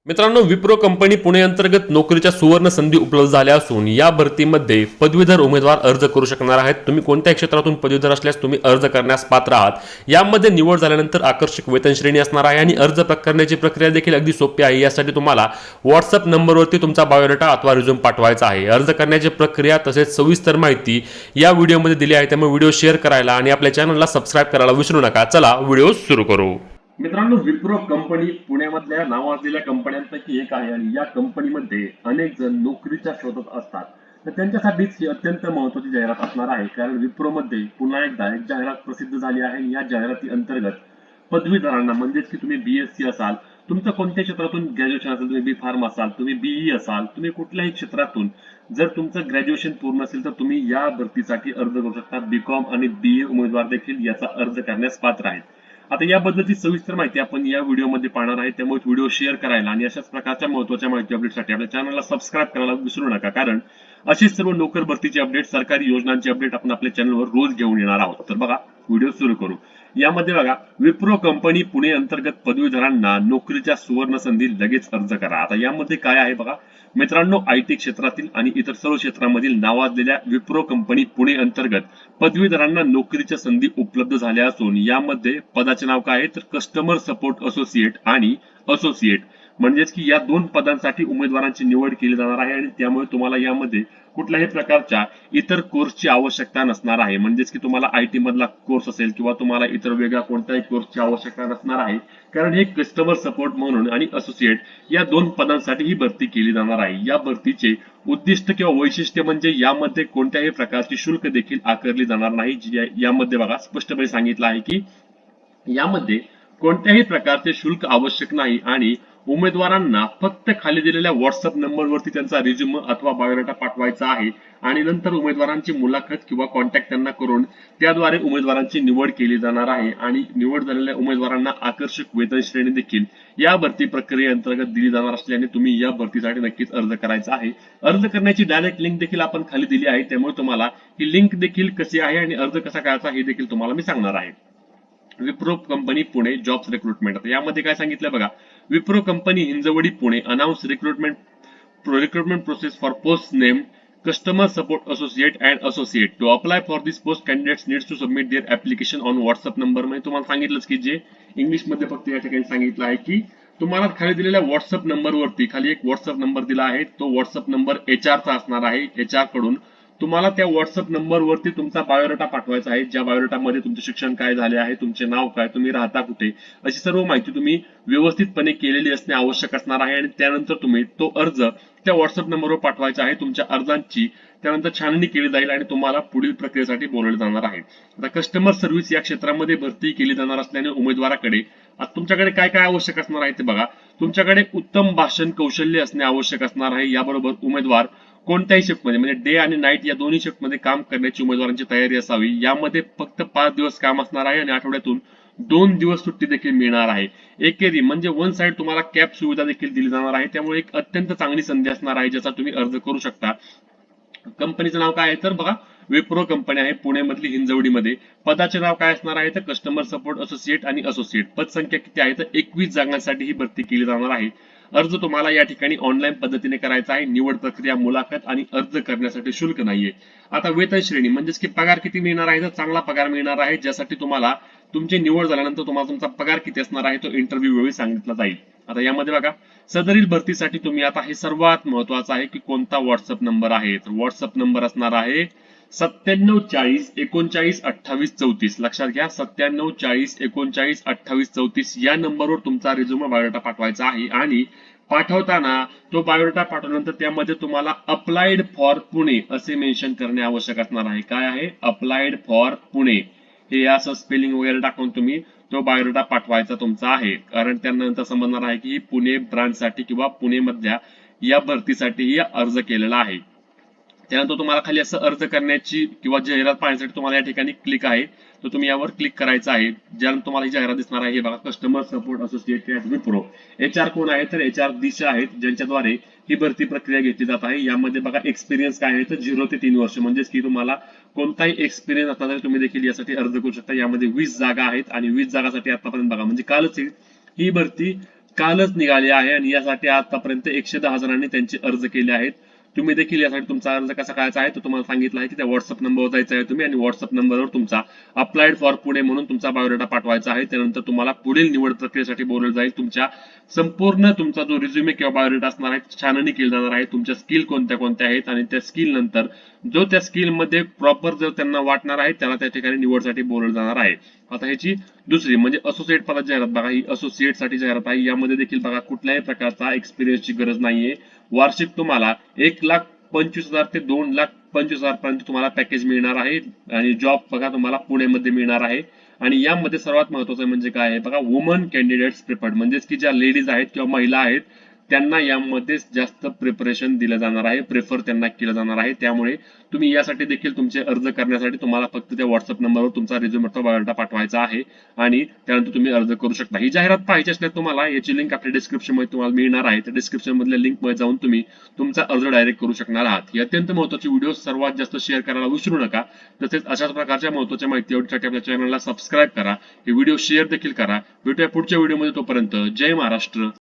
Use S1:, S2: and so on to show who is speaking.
S1: मित्रांनो, विप्रो कंपनी पुणे अंतर्गत नोकरीच्या सुवर्ण संधी उपलब्ध झाल्या असून या भरतीमध्ये पदवीधर उमेदवार अर्ज करू शकणार आहेत। तुम्ही कोणत्याही क्षेत्रातून पदवीधर असल्यास तुम्ही अर्ज करण्यास पात्र आहात। यामध्ये निवड झाल्यानंतर आकर्षक वेतन श्रेणी असणार आहे आणि अर्ज करण्याची प्रक्रिया देखील अगदी सोपी आहे। यासाठी तुम्हाला व्हॉट्सअप नंबरवरती तुमचा बायोडेटा अथवा रिझ्यूम पाठवायचा आहे। अर्ज करण्याची प्रक्रिया तसेच सविस्तर माहिती या व्हिडिओमध्ये दिली आहे, त्यामुळे व्हिडिओ शेअर करायला आणि आपल्या चॅनलला सबस्क्राइब करायला विसरू नका। चला व्हिडिओ सुरू करू। मित्रांनो, विप्रो कंपनी पुण्यामधल्या नावाजलेल्या कंपन्यांपैकी एक आहे आणि या कंपनीमध्ये अनेक जण नोकरीच्या शोधात असतात। तर त्यांच्यासाठीच ही अत्यंत महत्त्वाची जाहिरात असणार आहे, कारण विप्रोमध्ये पुन्हा एकदा एक जाहिरात प्रसिद्ध झाली आहे आणि या जाहिराती अंतर्गत पदवीधरांना म्हणजेच की तुम्ही बीएससी असाल, तुमचं कोणत्या क्षेत्रातून ग्रॅज्युएशन असेल, तुम्ही बी फार्म असाल, तुम्ही बीई असाल, तुम्ही कुठल्याही क्षेत्रातून जर तुमचं ग्रॅज्युएशन पूर्ण असेल तर तुम्ही या भरतीसाठी अर्ज करू शकता। बीकॉम आणि बीए उमेदवार देखील याचा अर्ज करण्यास पात्र आहेत। आता याबद्दलची सविस्तर माहिती आपण या व्हिडिओमध्ये पाहणार आहे, त्यामुळे व्हिडिओ शेअर करायला आणि अशाच प्रकारच्या महत्त्वाच्या माहिती अपडेटसाठी आपल्या चॅनलला सबस्क्राइब करायला विसरू नका, कारण अशीच सर्व नोकर भरतीचे अपडेट, सरकारी योजनांचे अपडेट आपण आपल्या चॅनलवर रोज घेऊन येणार आहोत। तर बघा, व्हिडिओ सुरू करू। यामध्ये बघा, विप्रो कंपनी पुणे अंतर्गत पदवीधरांना नोकरीच्या सुवर्ण संधी लगेच अर्ज करा। आता यामध्ये काय आहे बघा मित्रांनो, आयटी क्षेत्रातील आणि इतर सर्व क्षेत्रांमधील नावाजलेल्या विप्रो कंपनी पुणे अंतर्गत पदवीधरांना नोकरीच्या संधी उपलब्ध झाल्या असून यामध्ये पदाचे नाव काय आहे तर कस्टमर सपोर्ट असोसिएट आणि असोसिएट, म्हणजेच की या दोन पदांसाठी उमेदवारांची निवड केली जाणार आहे आणि त्यामुळे तुम्हाला यामध्ये कुठल्याही प्रकारच्या इतर कोर्सची आवश्यकता नसणार आहे। म्हणजेच की तुम्हाला आयटी मधला कोर्स असेल किंवा तुम्हाला इतर वेगळ्या कोणत्याही कोर्सची आवश्यकता नसणार आहे, कारण हे कस्टमर सपोर्ट म्हणून आणि असोसिएट या दोन पदांसाठी ही भरती केली जाणार आहे। या भरतीचे उद्दिष्ट किंवा वैशिष्ट्य म्हणजे यामध्ये कोणत्याही प्रकारची शुल्क देखील आकारली जाणार नाही। यामध्ये बघा स्पष्टपणे सांगितलं आहे की यामध्ये कोणत्याही प्रकारचे शुल्क आवश्यक नाही आणि उमेदवारांना फक्त खाली दिलेल्या व्हॉट्सअप नंबरवरती त्यांचा रिझ्यूम अथवा बायोडेटा पाठवायचा आहे आणि नंतर उमेदवारांची मुलाखत किंवा कॉन्टॅक्ट त्यांना करून त्याद्वारे उमेदवारांची निवड केली जाणार आहे आणि निवड झालेल्या उमेदवारांना आकर्षक वेतन श्रेणी देखील या भरती प्रक्रियेअंतर्गत दिली जाणार असल्याने तुम्ही या भरतीसाठी नक्कीच अर्ज करायचा आहे। अर्ज करण्याची डायरेक्ट लिंक देखील आपण खाली दिली आहे, त्यामुळे तुम्हाला ही लिंक देखील कशी आहे आणि अर्ज कसा करायचा हे देखील तुम्हाला मी सांगणार आहे। Wipro company Pune jobs recruitment, आता यामध्ये काय सांगितलं बघा, Wipro company Hinjewadi Pune announce recruitment process for post name customer support associate and associate to apply for this post candidates needs to submit their application on WhatsApp number. म्हणजे तुम्हाला सांगितलंच की जे इंग्लिश मध्ये फक्त या ठिकाणी सांगितलं आहे की तुम्हाला खाली दिलेल्या व्हॉट्सअप नंबरवरती खाली एक व्हॉट्सअप नंबर दिला आहे, तो व्हॉट्सअप नंबर एचआर चा असणार आहे। एचआर कडून तुम्हाला त्या व्हॉट्सअप नंबरवरती तुमचा बायोडेटा पाठवायचा आहे, ज्या बायोडेटामध्ये तुमचे शिक्षण काय झाले आहे, तुमचे नाव काय, तुम्ही राहता कुठे, अशी सर्व माहिती तुम्ही व्यवस्थितपणे केलेली असणे आवश्यक असणार आहे आणि त्यानंतर तुम्ही तो अर्ज त्या व्हॉट्सअप नंबरवर पाठवायचा आहे। तुमच्या अर्जांची त्यानंतर छाननी केली जाईल आणि तुम्हाला पुढील प्रक्रियेसाठी बोलवले जाणार आहे। आता कस्टमर सर्व्हिस या क्षेत्रामध्ये भरती केली जाणार असल्याने उमेदवाराकडे तुमच्याकडे काय काय आवश्यक असणार आहे ते बघा, तुमच्याकडे उत्तम भाषण कौशल्य असणे आवश्यक असणार आहे। याबरोबर उमेदवार कोणत्याही शिफ्टमध्ये म्हणजे डे आणि नाईट या दोन्ही शिफ्टमध्ये काम करण्याची उमेदवारांची तयारी असावी। यामध्ये फक्त 5 दिवस काम असणार आहे आणि आठवड्यातून 2 दिवस सुट्टी देखील मिळणार आहे। एकेरी म्हणजे वन साइड तुम्हाला कॅब सुविधा देखील दिली जाणार आहे, त्यामुळे एक अत्यंत चांगली संधी असणार आहे ज्याचा तुम्ही अर्ज करू शकता। कंपनीचं नाव काय आहे तर बघा, विप्रो कंपनी आहे पुण्यामधली हिंजवडीमध्ये। पदाचे नाव काय असणार आहे तर कस्टमर सपोर्ट असोसिएट आणि असोसिएट। पदसंख्या किती आहे तर 21 जागांसाठी ही भरती केली जाणार आहे। अर्ज तुम्हाला या ठिकाणी ऑनलाईन पद्धतीने करायचा आहे। निवड प्रक्रिया, मुलाखत आणि अर्ज करण्यासाठी शुल्क नाहीये। आता वेतन श्रेणी म्हणजेच की पगार किती मिळणार आहे तर चांगला पगार मिळणार आहे, ज्यासाठी तुम्हाला तुमची निवड झाल्यानंतर तुम्हाला तुमचा पगार किती असणार आहे तो इंटरव्ह्यू वेळी सांगितला जाईल। आता यामध्ये बघा, सदरील भरतीसाठी तुम्ही आता हे सर्वात महत्वाचं आहे की कोणता व्हॉट्सअप नंबर आहे तर व्हॉट्सअप नंबर असणार आहे 9740392834। लक्षात घ्या, 9740392834 या नंबरवर तुमचा रिझ्यूम बायोडेटा पाठवायचा आहे आणि पाठवताना तो बायोडेटा पाठवल्यानंतर त्यामध्ये तुम्हाला अप्लाइड फॉर पुणे असे मेन्शन करणे आवश्यक असणार आहे। काय आहे अप्लाइड फॉर पुणे, हे असं स्पेलिंग वगैरे टाकून तुम्ही तो बायोडेटा पाठवायचा तुमचा आहे, कारण त्यानंतर समजणार आहे की पुणे ब्रांचसाठी किंवा पुणे मधल्या या भरतीसाठी अर्ज केलेला आहे। त्यानंतर तुम्हाला खाली असं अर्ज करण्याची किंवा जाहिरात पाहण्यासाठी तुम्हाला या ठिकाणी क्लिक आहे, तर तुम्ही यावर क्लिक करायचं आहे। ज्यानंतर तुम्हाला ही जाहिरात दिसणार आहे, हे बघा customer support associate at Wipro. HR कोण आहे तर एचआर दिशा आहेत, ज्यांच्याद्वारे ही भरती प्रक्रिया घेतली जात आहे। यामध्ये बघा एक्सपिरियन्स काय आहे तर 0 ते 3 वर्ष, म्हणजेच की तुम्हाला कोणताही एक्सपिरियन्स असला तरी तुम्ही देखील यासाठी अर्ज करू शकता। यामध्ये 20 जागा आहेत आणि 20 जागासाठी आतापर्यंत बघा म्हणजे कालच ही भरती कालच निघाली आहे आणि यासाठी आतापर्यंत 110 जणांनी त्यांचे अर्ज केले आहेत. तुम्ही देखील यासाठी तुमचा अर्ज कसा करायचा आहे तो तुम्हाला सांगितलं आहे की त्या व्हॉट्सअप नंबरवर जायचं आहे तुम्ही आणि व्हॉट्सअप नंबरवर तुमचा अप्लाइड फॉर पुणे म्हणून तुमचा बायोडेटा पाठवायचा आहे. त्यानंतर तुम्हाला पुढील निवड प्रक्रियेसाठी बोलवलं जाईल. तुमच्या संपूर्ण तुमचा जो रिझ्युमे किंवा बायोडेटा असणार आहे छाननी केली जाणार आहे. तुमच्या स्किल कोणत्या कोणत्या आहेत आणि त्या स्किल नंतर जो त्या स्किल मध्ये प्रॉपर जर त्यांना वाटणार आहे त्याला त्या ठिकाणी निवडसाठी बोलवलं जाणार आहे. आता ह्याची दुसरी म्हणजे असोसिएट पदाची जाहिरात बघा, ही असोसिएट साठी जाहिरात आहे. यामध्ये देखील बघा कुठल्याही प्रकारचा एक्सपिरियन्सची गरज नाहीये. वार्षिक तुम्हाला 1,25,000 ते 2,25,000 पर्यंत तुम्हाला पॅकेज मिळणार आहे आणि जॉब बघा तुम्हाला पुण्यामध्ये मिळणार आहे. आणि यामध्ये सर्वात महत्वाचं म्हणजे काय आहे बघा, वुमन कॅन्डिडेट्स प्रिफर्ड म्हणजेच की ज्या लेडीज आहेत किंवा महिला आहेत त्यांना यामध्ये जास्त प्रिपरेशन दिलं जाणार आहे, प्रेफर त्यांना केलं जाणार आहे. त्यामुळे तुम्ही यासाठी देखील तुमचे अर्ज करण्यासाठी तुम्हाला फक्त त्या व्हॉट्सअप नंबरवर तुमचा रिझ्यूम अथवा बायोडेटा पाठवायचा आहे आणि त्यानंतर तुम्ही अर्ज करू शकता. ही जाहिरात पाहायची असल्यास तुम्हाला याची लिंक आपल्या डिस्क्रिप्शन मध्ये तुम्हाला मिळणार आहे. त्या डिस्क्रिप्शन मधल्या लिंक मध्ये जाऊन तुम्ही तुमचा अर्ज डायरेक्ट करू शकणार आहात. ही अत्यंत महत्त्वाची व्हिडिओ सर्वात जास्त शेअर करायला विसरू नका. तसेच अशाच प्रकारच्या महत्त्वाच्या माहितीसाठी आपल्या चॅनलला सबस्क्राईब करा. हे व्हिडिओ शेअर देखील करा. भेटूया पुढच्या व्हिडिओमध्ये, तोपर्यंत जय महाराष्ट्र.